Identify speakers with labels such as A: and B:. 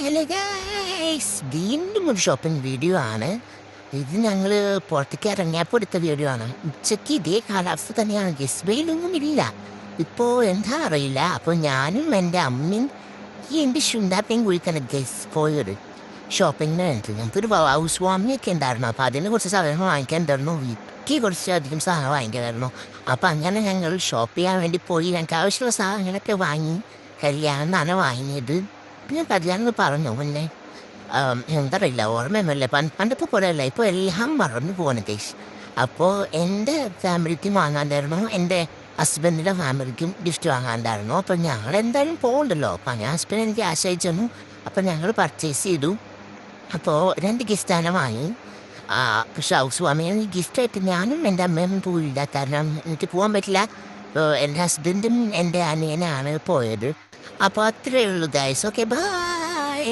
A: Hello guys, വീണ്ടും ഒരു shopping video ആണ്. ഇത് ഞങ്ങൾ പുറത്തേക്ക് ഇറങ്ങിയപ്പോൾ എടുത്ത വീഡിയോ ആണ്. ഉച്ചയ്ക്ക് ഇതേ കാലാവസ്ഥ തന്നെയാണ്. ഗസ് വെയിലൊന്നുമില്ല ഇപ്പോൾ, എന്താ അറിയില്ല. അപ്പോൾ ഞാനും എൻ്റെ അമ്മയും എൻ്റെ ശുണ്ടാപ്പയും കുഴിക്കാണ് ഗസ് പോയത് ഷോപ്പിങ്ങിന് വേണ്ടിയിട്ട്. ഞങ്ങൾക്കൊരു ഹൗസ് വാമിയൊക്കെ ഉണ്ടായിരുന്നു. അപ്പോൾ അതിന് കുറച്ച് സാധനങ്ങൾ വാങ്ങിക്കാനുണ്ടായിരുന്നു. വീട്ടിൽ കുറച്ചധികം സാധനം വാങ്ങിക്കാനായിരുന്നു. അപ്പോൾ അങ്ങനെ ഞങ്ങൾ ഷോപ്പ് ചെയ്യാൻ വേണ്ടി പോയി. ഞങ്ങൾക്ക് ആവശ്യമുള്ള സാധനങ്ങളൊക്കെ വാങ്ങി. കല്യാണം എന്നാണ് വാങ്ങിയത്. പിന്നെ കല്യാണം പറഞ്ഞു പിന്നെ എന്താ അറിയില്ല, ഓർമ്മയൊന്നുമില്ല. പണ്ടത്തെ പോലെയല്ല, ഇപ്പോൾ എല്ലാം മറന്നു പോകുന്നു ഗൈസ്. അപ്പോൾ എൻ്റെ ഫാമിലിക്കും വാങ്ങാണ്ടായിരുന്നു, എൻ്റെ ഹസ്ബൻഡിൻ്റെ ഫാമിലിക്കും ഗിഫ്റ്റ് വാങ്ങാണ്ടായിരുന്നു. അപ്പോൾ ഞങ്ങൾ എന്തായാലും പോകണ്ടല്ലോ. അപ്പോൾ ഞാൻ ഹസ്ബൻഡ് എനിക്ക് ക്യാഷ് അയച്ചു തന്നു. അപ്പോൾ ഞങ്ങൾ പർച്ചേസ് ചെയ്തു. അപ്പോൾ 2 ഗിഫ്റ്റാണ് വാങ്ങി. പക്ഷേ ഹൗസ് വാമിങ് ഗിഫ്റ്റായിട്ട് ഞാനും എൻ്റെ അമ്മയും പോയില്ല, കാരണം എനിക്ക് പോകാൻ പറ്റില്ല. അപ്പോൾ എൻ്റെ ഹസ്ബൻഡും എൻ്റെ അനിയനാണ് പോയത്. അപ്പോൾ അത്രയേ ഉള്ളൂ ഗൈസ്. Okay, by.